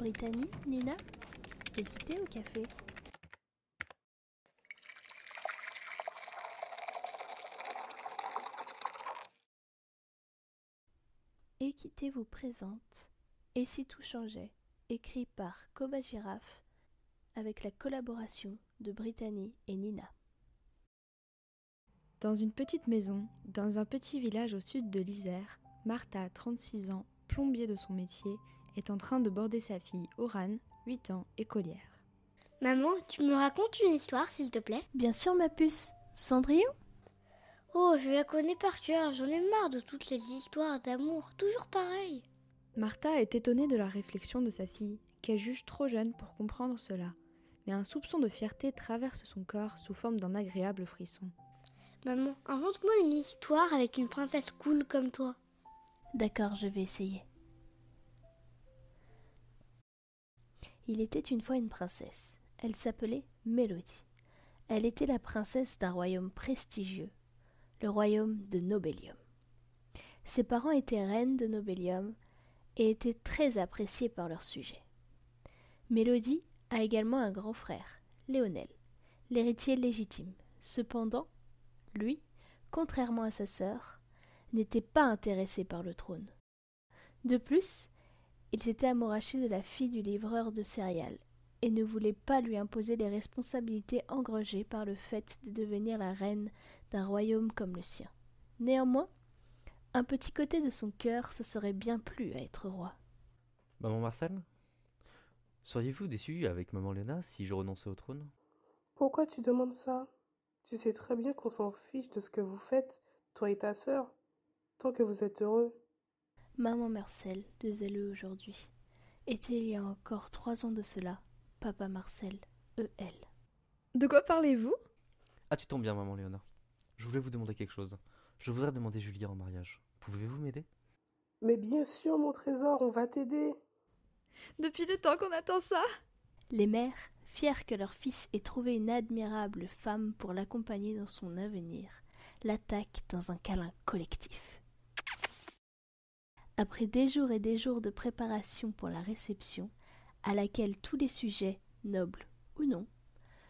Brittany, Nina? Équité au café? Équité vous présente Et si tout changeait, écrit par Koba Giraffe avec la collaboration de Brittany et Nina. Dans une petite maison, dans un petit village au sud de l'Isère, Martha, 36 ans, plombier de son métier, est en train de border sa fille Oran, 8 ans, écolière. Maman, tu me racontes une histoire, s'il te plaît? Bien sûr, ma puce. Cendrillon? Oh, je la connais par cœur, j'en ai marre de toutes les histoires d'amour, toujours pareilles. Martha est étonnée de la réflexion de sa fille, qu'elle juge trop jeune pour comprendre cela, mais un soupçon de fierté traverse son corps sous forme d'un agréable frisson. Maman, invente-moi une histoire avec une princesse cool comme toi. D'accord, je vais essayer. Il était une fois une princesse. Elle s'appelait Mélodie. Elle était la princesse d'un royaume prestigieux, le royaume de Nobelium. Ses parents étaient reines de Nobelium et étaient très appréciés par leur sujet. Mélodie a également un grand frère, Léonel, l'héritier légitime. Cependant, lui, contrairement à sa sœur, n'était pas intéressé par le trône. De plus, il s'était amouraché de la fille du livreur de céréales et ne voulait pas lui imposer les responsabilités engrangées par le fait de devenir la reine d'un royaume comme le sien. Néanmoins, un petit côté de son cœur se serait bien plu à être roi. Maman Marcel, seriez-vous déçue avec maman Léna si je renonçais au trône? Pourquoi tu demandes ça? Tu sais très bien qu'on s'en fiche de ce que vous faites, toi et ta sœur, tant que vous êtes heureux. Maman Marcel, de zèleux aujourd'hui, était il y a encore 3 ans de cela, papa Marcel, EL. De quoi parlez-vous? Ah, tu tombes bien, maman Léona. Je voulais vous demander quelque chose. Je voudrais demander Julia en mariage. Pouvez-vous m'aider? Mais bien sûr, mon trésor, on va t'aider. Depuis le temps qu'on attend ça. Les mères, fières que leur fils ait trouvé une admirable femme pour l'accompagner dans son avenir, l'attaquent dans un câlin collectif. Après des jours et des jours de préparation pour la réception, à laquelle tous les sujets, nobles ou non,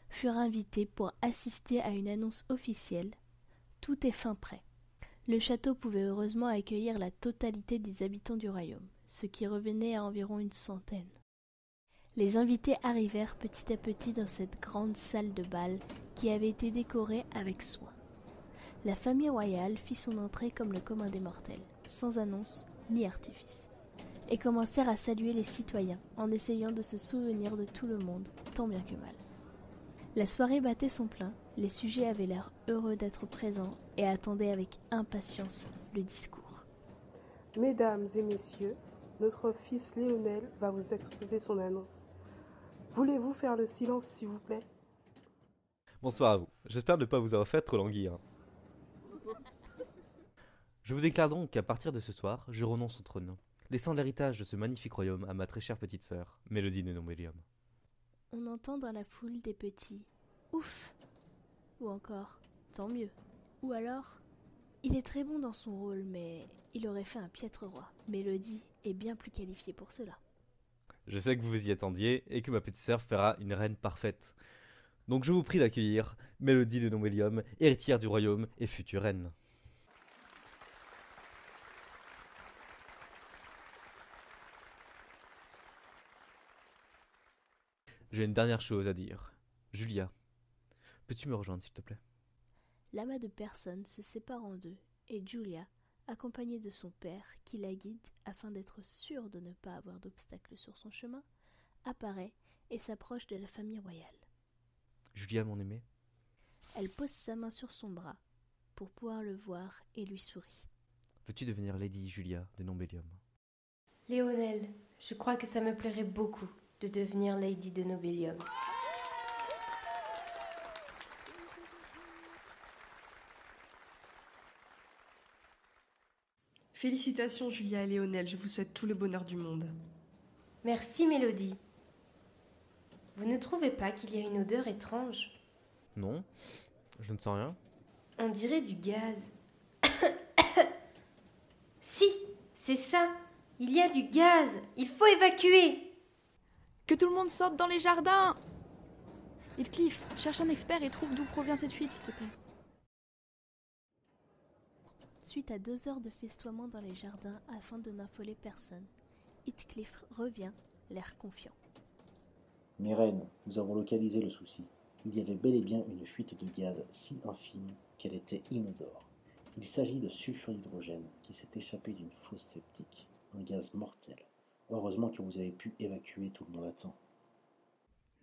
furent invités pour assister à une annonce officielle, tout est fin prêt. Le château pouvait heureusement accueillir la totalité des habitants du royaume, ce qui revenait à environ 100. Les invités arrivèrent petit à petit dans cette grande salle de bal qui avait été décorée avec soin. La famille royale fit son entrée comme le commun des mortels, sans annonce ni artifice, et commencèrent à saluer les citoyens en essayant de se souvenir de tout le monde, tant bien que mal. La soirée battait son plein, les sujets avaient l'air heureux d'être présents et attendaient avec impatience le discours. Mesdames et messieurs, notre fils Léonel va vous exposer son annonce. Voulez-vous faire le silence, s'il vous plaît? Bonsoir à vous. J'espère ne pas vous avoir fait trop languir. Je vous déclare donc qu'à partir de ce soir, je renonce au trône, laissant l'héritage de ce magnifique royaume à ma très chère petite sœur, Mélodie de Nobelium. On entend dans la foule des petits « Ouf !» ou encore « Tant mieux !» ou alors « Il est très bon dans son rôle, mais il aurait fait un piètre roi. Mélodie est bien plus qualifiée pour cela. » Je sais que vous vous y attendiez et que ma petite sœur fera une reine parfaite. Donc je vous prie d'accueillir Mélodie de Nobelium, héritière du royaume et future reine. J'ai une dernière chose à dire. Julia, peux-tu me rejoindre s'il te plaît? L'amas de personnes se sépare en deux et Julia, accompagnée de son père qui la guide afin d'être sûre de ne pas avoir d'obstacles sur son chemin, apparaît et s'approche de la famille royale. Julia, mon aimé? Elle pose sa main sur son bras pour pouvoir le voir et lui sourit. Veux-tu devenir Lady Julia de Nobelium? Léonel, je crois que ça me plairait beaucoup de devenir Lady de Nobelium. Félicitations Julia et Léonel, je vous souhaite tout le bonheur du monde. Merci Mélodie. Vous ne trouvez pas qu'il y a une odeur étrange? Non, je ne sens rien. On dirait du gaz. Si, c'est ça. Il y a du gaz. Il faut évacuer. Que tout le monde sorte dans les jardins! Heathcliff, cherche un expert et trouve d'où provient cette fuite, s'il te plaît. Suite à 2 heures de festoiement dans les jardins afin de n'affoler personne, Heathcliff revient, l'air confiant. Mes reines, nous avons localisé le souci. Il y avait bel et bien une fuite de gaz si infime qu'elle était inodore. Il s'agit de sulfure d'hydrogène qui s'est échappé d'une fosse septique, un gaz mortel. Heureusement que vous avez pu évacuer tout le monde à temps.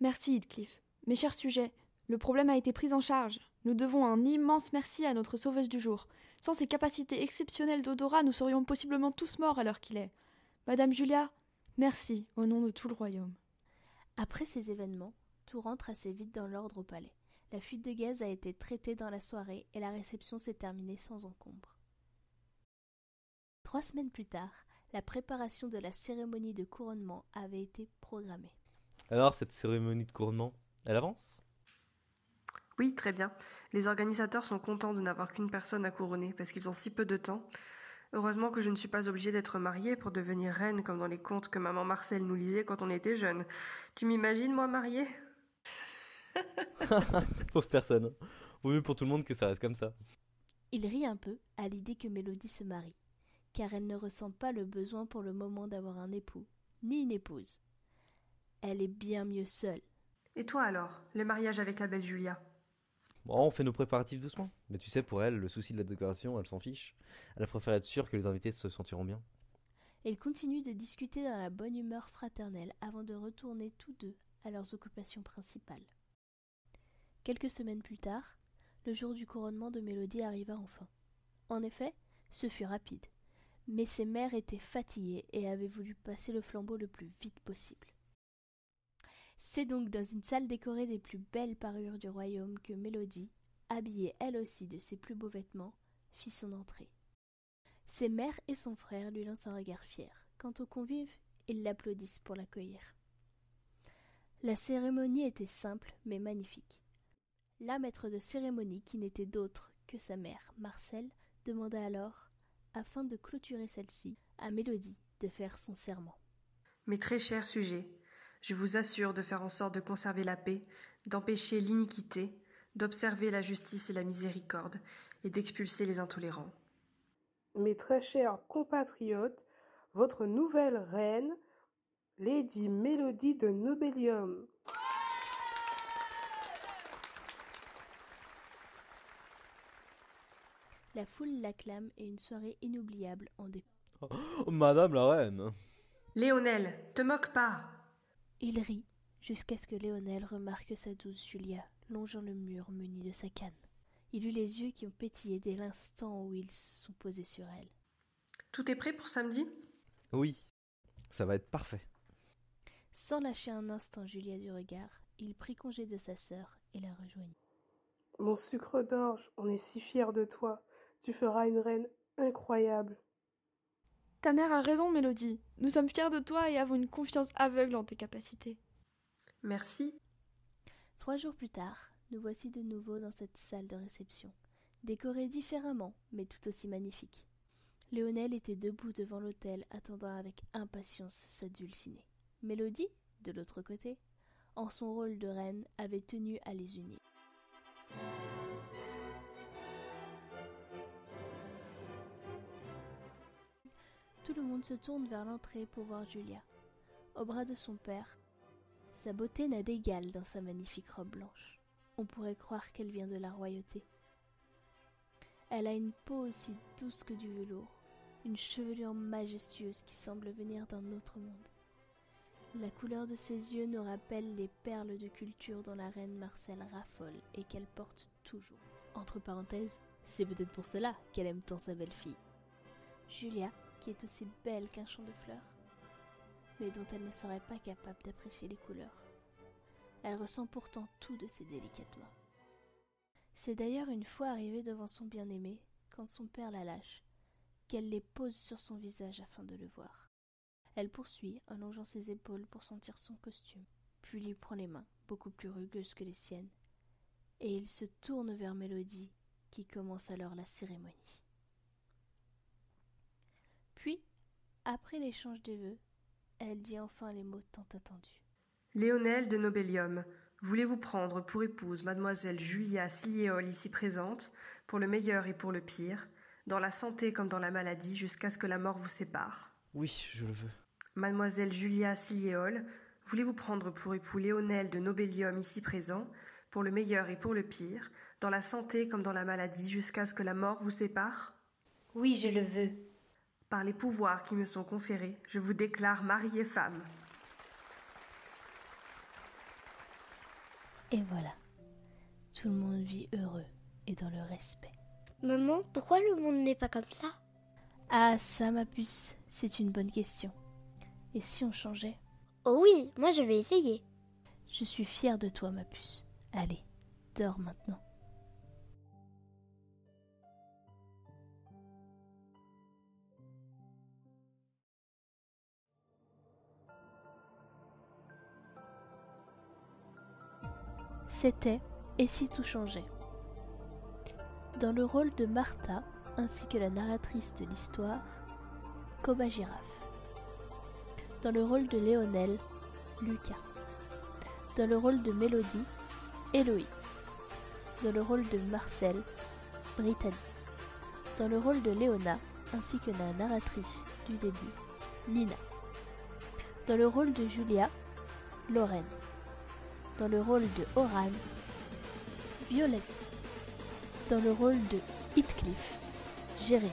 Merci, Heathcliff. Mes chers sujets, le problème a été pris en charge. Nous devons un immense merci à notre sauveuse du jour. Sans ses capacités exceptionnelles d'odorat, nous serions possiblement tous morts à l'heure qu'il est. Madame Julia, merci au nom de tout le royaume. Après ces événements, tout rentre assez vite dans l'ordre au palais. La fuite de gaz a été traitée dans la soirée et la réception s'est terminée sans encombre. 3 semaines plus tard, la préparation de la cérémonie de couronnement avait été programmée. Alors, cette cérémonie de couronnement, elle avance ? Oui, très bien. Les organisateurs sont contents de n'avoir qu'une personne à couronner parce qu'ils ont si peu de temps. Heureusement que je ne suis pas obligée d'être mariée pour devenir reine comme dans les contes que maman Marcel nous lisait quand on était jeune. Tu m'imagines, moi, mariée ? Pauvre personne. Vaut mieux pour tout le monde que ça reste comme ça. Il rit un peu à l'idée que Mélodie se marie, car elle ne ressent pas le besoin pour le moment d'avoir un époux, ni une épouse. Elle est bien mieux seule. Et toi alors, le mariage avec la belle Julia ? Bon, on fait nos préparatifs doucement. Mais tu sais, pour elle, le souci de la décoration, elle s'en fiche. Elle préfère être sûre que les invités se sentiront bien. Ils continuent de discuter dans la bonne humeur fraternelle avant de retourner tous deux à leurs occupations principales. Quelques semaines plus tard, le jour du couronnement de Mélodie arriva enfin. En effet, ce fut rapide, mais ses mères étaient fatiguées et avaient voulu passer le flambeau le plus vite possible. C'est donc dans une salle décorée des plus belles parures du royaume que Mélodie, habillée elle aussi de ses plus beaux vêtements, fit son entrée. Ses mères et son frère lui lancent un regard fier. Quant aux convives, ils l'applaudissent pour l'accueillir. La cérémonie était simple mais magnifique. La maître de cérémonie, qui n'était d'autre que sa mère, Marcel, demanda alors, afin de clôturer celle-ci, à Mélodie de faire son serment. Mes très chers sujets, je vous assure de faire en sorte de conserver la paix, d'empêcher l'iniquité, d'observer la justice et la miséricorde, et d'expulser les intolérants. Mes très chers compatriotes, votre nouvelle reine, Lady Mélodie de Nobelium. La foule l'acclame et une soirée inoubliable en découle. Oh, Madame la reine! Léonel, te moque pas! Il rit, jusqu'à ce que Léonel remarque sa douce Julia longeant le mur muni de sa canne. Il eut les yeux qui ont pétillé dès l'instant où ils se sont posés sur elle. Tout est prêt pour samedi ? Oui, ça va être parfait. Sans lâcher un instant Julia du regard, il prit congé de sa sœur et la rejoignit. Mon sucre d'orge, on est si fiers de toi. Tu feras une reine incroyable. Ta mère a raison, Mélodie. Nous sommes fiers de toi et avons une confiance aveugle en tes capacités. Merci. 3 jours plus tard, nous voici de nouveau dans cette salle de réception, décorée différemment, mais tout aussi magnifique. Léonel était debout devant l'autel, attendant avec impatience sa dulcinée. Mélodie, de l'autre côté, en son rôle de reine, avait tenu à les unir. Tout le monde se tourne vers l'entrée pour voir Julia. Au bras de son père, sa beauté n'a d'égal dans sa magnifique robe blanche. On pourrait croire qu'elle vient de la royauté. Elle a une peau aussi douce que du velours, une chevelure majestueuse qui semble venir d'un autre monde. La couleur de ses yeux nous rappelle les perles de culture dont la reine Marcel raffole et qu'elle porte toujours. Entre parenthèses, c'est peut-être pour cela qu'elle aime tant sa belle-fille. Julia, qui est aussi belle qu'un champ de fleurs, mais dont elle ne serait pas capable d'apprécier les couleurs. Elle ressent pourtant tout de ces délicates mains. C'est d'ailleurs une fois arrivée devant son bien-aimé, quand son père la lâche, qu'elle les pose sur son visage afin de le voir. Elle poursuit, allongeant ses épaules pour sentir son costume, puis lui prend les mains, beaucoup plus rugueuses que les siennes, et il se tourne vers Mélodie, qui commence alors la cérémonie. Puis, après l'échange des vœux, elle dit enfin les mots tant attendus. Léonelle de Nobelium, voulez-vous prendre pour épouse mademoiselle Julia Silliéol ici présente, pour le meilleur et pour le pire, dans la santé comme dans la maladie, jusqu'à ce que la mort vous sépare? Oui, je le veux. Mademoiselle Julia Silliéol, voulez-vous prendre pour époux Léonelle de Nobelium ici présent, pour le meilleur et pour le pire, dans la santé comme dans la maladie, jusqu'à ce que la mort vous sépare? Oui, je le veux. Par les pouvoirs qui me sont conférés, je vous déclare mari et femme. Et voilà, tout le monde vit heureux et dans le respect. Maman, pourquoi le monde n'est pas comme ça? Ah ça, ma puce, c'est une bonne question. Et si on changeait? Oh oui, moi je vais essayer. Je suis fière de toi, ma puce. Allez, dors maintenant. C'était Et si tout changeait? Dans le rôle de Martha, ainsi que la narratrice de l'histoire, Koba Girafe. Dans le rôle de Léonelle, Lucas. Dans le rôle de Mélodie, Héloïse. Dans le rôle de Marcel, Brittany. Dans le rôle de Léona, ainsi que la narratrice du début, Nina. Dans le rôle de Julia, Lorraine. Dans le rôle de Oran, Violette. Dans le rôle de Heathcliff, Jérémy.